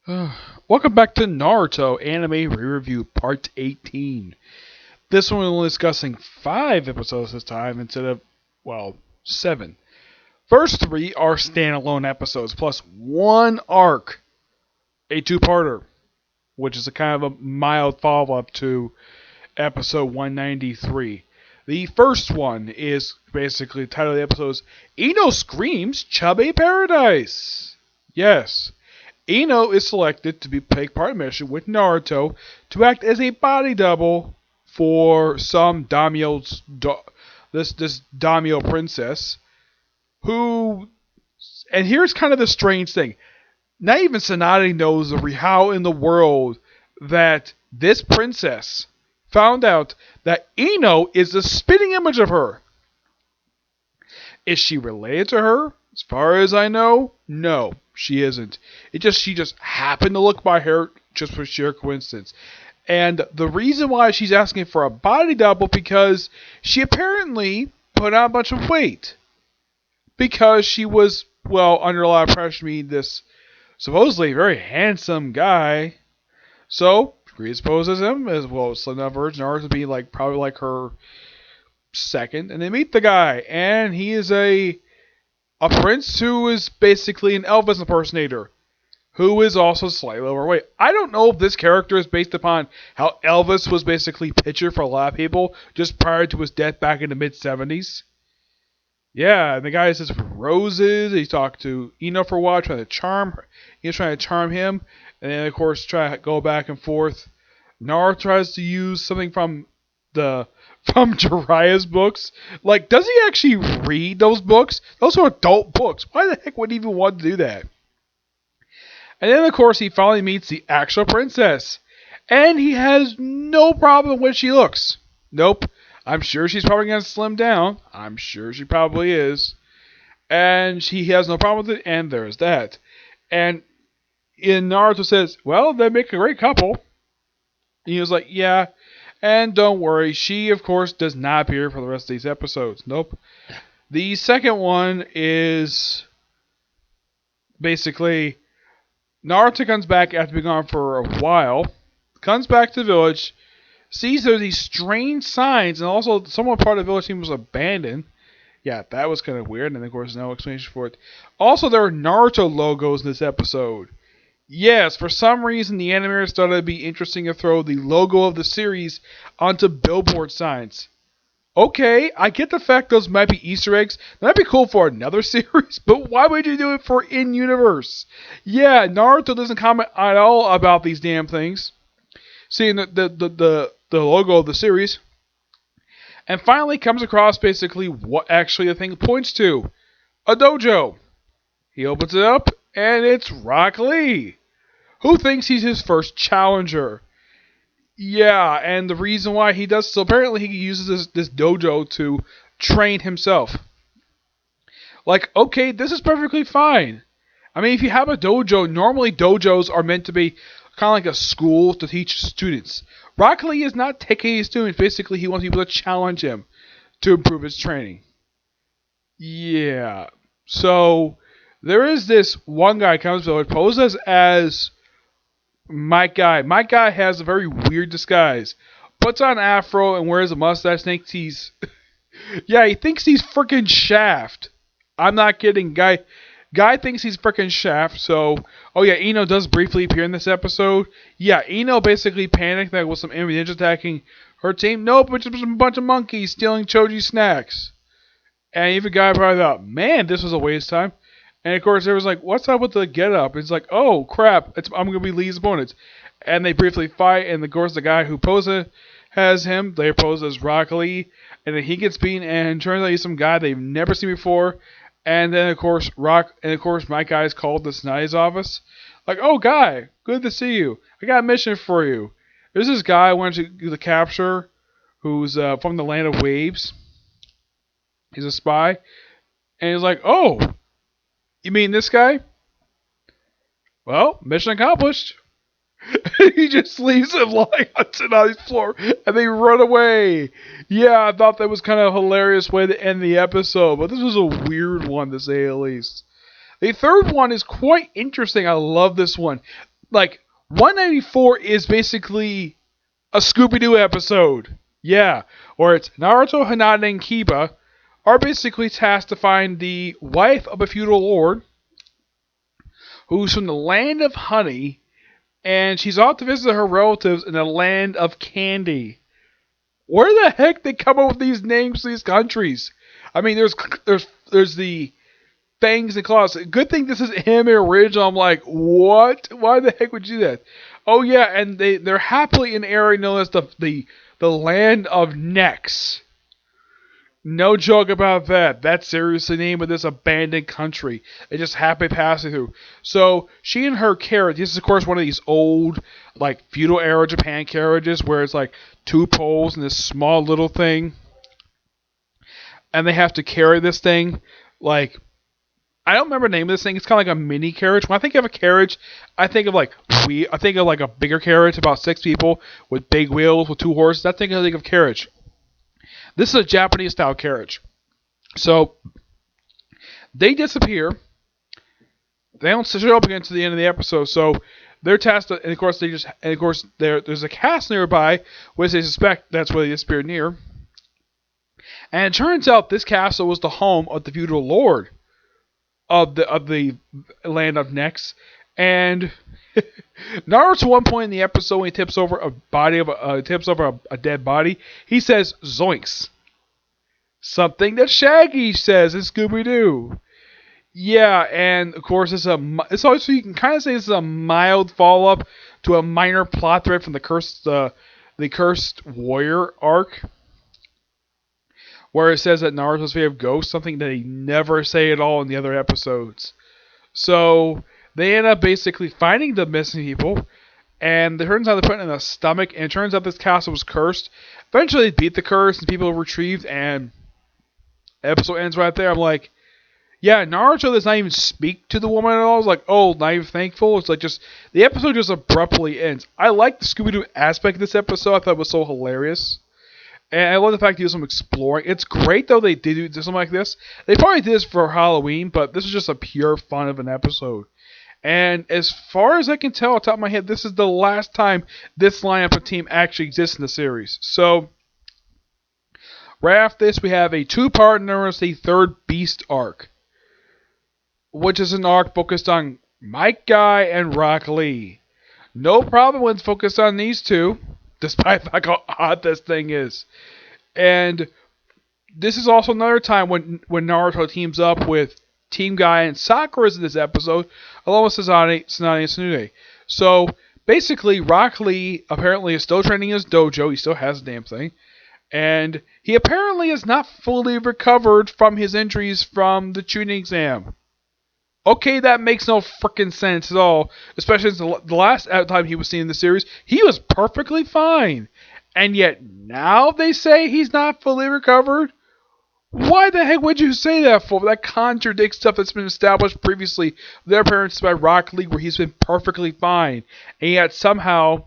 Welcome back to Naruto Anime Re-Review Part 18. This one we're only discussing 5 episodes this time instead of, 7. First 3 are standalone episodes, plus one arc, a two-parter, which is a kind of a mild follow-up to episode 193. The first one is basically the title of the episode is Ino Screams Chubby Paradise. Yes. Ino is selected to take part in a mission with Naruto to act as a body double for some this daimyo princess who, and here's kind of the strange thing, not even Tsunade knows how in the world that this princess found out that Ino is the spitting image of her. Is she related to her? As far as I know, no, she isn't. She just happened to look by her just for sheer coincidence. And the reason why she's asking for a body double because she apparently put on a bunch of weight. Because she was, under a lot of pressure to meet this supposedly very handsome guy. So, she presupposes him as well, slim enough virgin, or to be probably like her second. And they meet the guy, and he is a prince who is basically an Elvis impersonator, who is also slightly overweight. I don't know if this character is based upon how Elvis was basically pictured for a lot of people just prior to his death back in the mid-70s. Yeah, and the guy says roses. He talked to Ino for a while, trying to charm her. He's trying to charm him, and then of course try to go back and forth. Naruto tries to use something from Jiraiya's books. Does he actually read those books? Those are adult books. Why the heck would he even want to do that? And then, of course, he finally meets the actual princess. And he has no problem with she looks. Nope. I'm sure she's probably going to slim down. I'm sure she probably is. And he has no problem with it, and there's that. And Naruto says, well, they make a great couple. And he was like, yeah. And don't worry, she, of course, does not appear for the rest of these episodes. Nope. The second one is basically Naruto comes back after being gone for a while, comes back to the village, sees there's these strange signs, and also someone part of the village team was abandoned. Yeah, that was kind of weird, and of course, no explanation for it. Also, there are Naruto logos in this episode. Yes, for some reason, the animators thought it'd be interesting to throw the logo of the series onto billboard signs. Okay, I get the fact those might be Easter eggs. That might be cool for another series, but why would you do it for in-universe? Yeah, Naruto doesn't comment at all about these damn things. Seeing the logo of the series. And finally comes across basically what actually the thing points to. A dojo. He opens it up, and it's Rock Lee, who thinks he's his first challenger. Yeah, and the reason why he does so, apparently he uses this dojo to train himself. Okay, this is perfectly fine. I mean, if you have a dojo, normally dojos are meant to be kind of like a school to teach students. Rock Lee is not taking his students. Basically, he wants people to challenge him to improve his training. Yeah. So, there is this one guy who comes to poses as Mike Guy. Mike Guy has a very weird disguise. Puts on an afro and wears a mustache. Thinks he's... yeah, he thinks he's freaking Shaft. I'm not kidding. Guy thinks he's freaking Shaft. So, oh yeah, Ino does briefly appear in this episode. Yeah, Ino basically panicked that with some enemy ninjas attacking her team. Nope, it's just a bunch of monkeys stealing Choji snacks. And even Guy probably thought, man, this was a waste of time. And of course, there was what's up with the get-up? It's oh crap, I'm going to be Lee's opponent. And they briefly fight, and of course, the guy who poses has him, they pose as Rock Lee, and then he gets beaten, and turns out he's some guy they've never seen before. And then, of course, my guy's called to Tsunade's office. Oh, Guy, good to see you. I got a mission for you. There's this guy I wanted to capture who's from the land of waves. He's a spy. And he's oh, you mean this guy? Well, mission accomplished. He just leaves him lying on Tsunade's floor, and they run away. Yeah, I thought that was kind of a hilarious way to end the episode, but this was a weird one to say the least. The third one is quite interesting. I love this one. like 194 is basically a Scooby-Doo episode. Yeah, or it's Naruto, Hinata, and Kiba are basically tasked to find the wife of a feudal lord who's from the land of honey, and she's off to visit her relatives in the land of candy. Where the heck they come up with these names for these countries? I mean, there's the fangs and claws. Good thing this is anime original. I'm like, what? Why the heck would you do that? Oh yeah, and they're happily in an area known as the land of necks. No joke about that. That's seriously the name of this abandoned country. They just happy passing through. So she and her carriage. This is of course one of these old, like feudal era Japan carriages where it's like two poles and this small little thing, and they have to carry this thing. Like I don't remember the name of this thing. It's kind of like a mini carriage. When I think of a carriage, I think of like a bigger carriage, about 6 people with big wheels with 2 horses. That's I think of carriage. This is a Japanese style carriage. So they disappear. They don't show up again to the end of the episode. So they're tasked, and of course there's a castle nearby, which they suspect that's where they disappeared near. And it turns out this castle was the home of the feudal lord of the land of necks. And Naruto, at one point in the episode, when he tips over a dead body, he says "zoinks," something that Shaggy says in Scooby-Doo. Yeah, and of course it's also you can kind of say this is a mild follow-up to a minor plot thread from the cursed warrior arc, where it says that Naruto's afraid of ghosts, something that they never say at all in the other episodes. So they end up basically finding the missing people, and it turns out they put it in a stomach, and it turns out this castle was cursed. Eventually they beat the curse, and people are retrieved, and the episode ends right there. I'm like, yeah, Naruto does not even speak to the woman at all. It's like, oh, not even thankful. It's like the episode just abruptly ends. I like the Scooby-Doo aspect of this episode. I thought it was so hilarious. And I love the fact they do some exploring. It's great, though, they did do something like this. They probably did this for Halloween, but this is just a pure fun of an episode. And as far as I can tell, off the top of my head, this is the last time this lineup of team actually exists in the series. So, right after this, we have a 2-part known as the Third Beast arc, which is an arc focused on Mike Guy and Rock Lee. No problem when it's focused on these two, despite how odd this thing is. And this is also another time when Naruto teams up with Team Guy and Sakura's in this episode, along with Tsunade and Tsunade. So basically, Rock Lee apparently is still training in his dojo. He still has the damn thing. And he apparently is not fully recovered from his injuries from the tuning exam. Okay, that makes no freaking sense at all. Especially since the last time he was seen in the series, he was perfectly fine. And yet now they say he's not fully recovered? Why the heck would you say that for? That contradicts stuff that's been established previously with their appearances by Rock Lee, where he's been perfectly fine. And yet somehow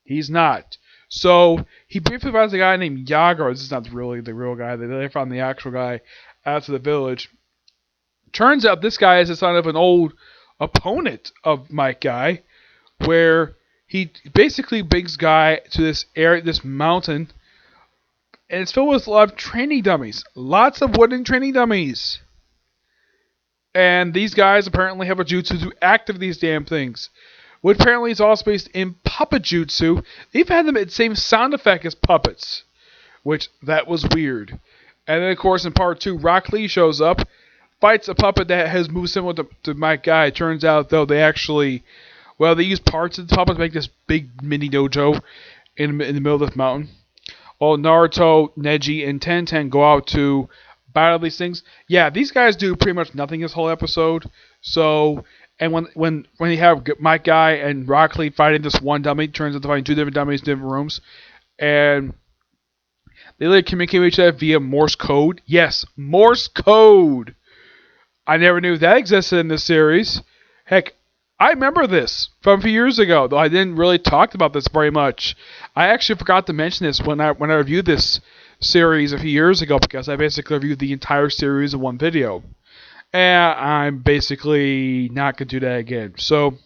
he's not. So he briefly finds a guy named Yagar. This is not really the real guy. They found the actual guy out of the village. Turns out this guy is the son of an old opponent of Mike Guy, where he basically brings Guy to this area, this mountain, and it's filled with a lot of training dummies. Lots of wooden training dummies. And these guys apparently have a jutsu to activate these damn things, which apparently is also based in puppet jutsu. They've had them at the same sound effect as puppets, which that was weird. And then of course in part 2, Rock Lee shows up, fights a puppet that has moves similar to Mike Guy. It turns out, though, they use parts of the puppet to make this big mini dojo in the middle of this mountain. While Naruto, Neji, and Tenten go out to battle these things. Yeah, these guys do pretty much nothing this whole episode. So, and when you have Mike Guy and Rock Lee fighting this one dummy, it turns out they're fighting 2 different dummies in different rooms. And they literally communicate with each other via Morse code. Yes, Morse code! I never knew that existed in this series. Heck, I remember this from a few years ago, though I didn't really talk about this very much. I actually forgot to mention this when I reviewed this series a few years ago, because I basically reviewed the entire series in one video. And I'm basically not going to do that again. So,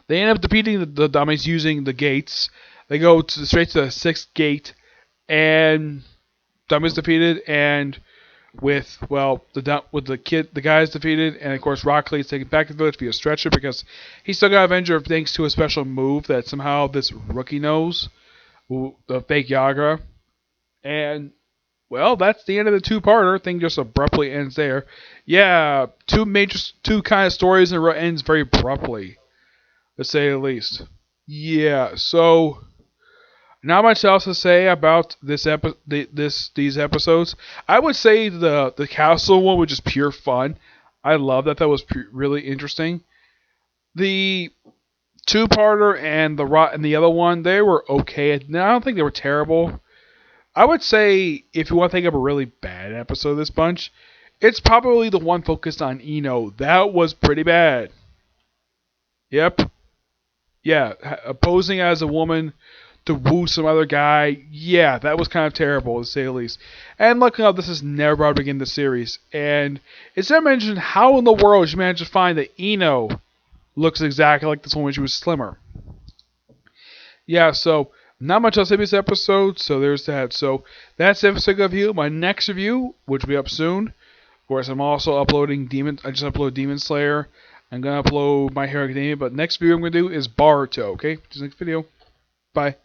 They end up defeating the dummies using the gates. They go straight to the sixth gate, and dummies defeated, and with the guys defeated, and of course Rock Lee is taken back to the village via stretcher because he still got Avenger thanks to a special move that somehow this rookie knows, the fake Yagra, and well, that's the end of the two-parter. Thing just abruptly ends there. Yeah, two kind of stories in a row ends very abruptly, to say the least. Yeah, so not much else to say about these episodes. I would say the castle one was just pure fun. I love that. That was really interesting. The two-parter and the other one, they were okay. I don't think they were terrible. I would say if you want to think of a really bad episode of this bunch, it's probably the one focused on Ino. That was pretty bad. Yep. Yeah, posing as a woman to woo some other guy. Yeah, that was kind of terrible, to say the least. And luckily enough, this is never brought up again in the series. And it's never mentioned how in the world she managed to find that Ino looks exactly like this one when she was slimmer. Yeah, so not much else in this episode, so there's that. So that's the episode review. My next review, which will be up soon. Of course, I'm also uploading I just uploaded Demon Slayer. I'm going to upload My Hero Academia, but next video I'm going to do is Boruto, okay? Next video. Bye.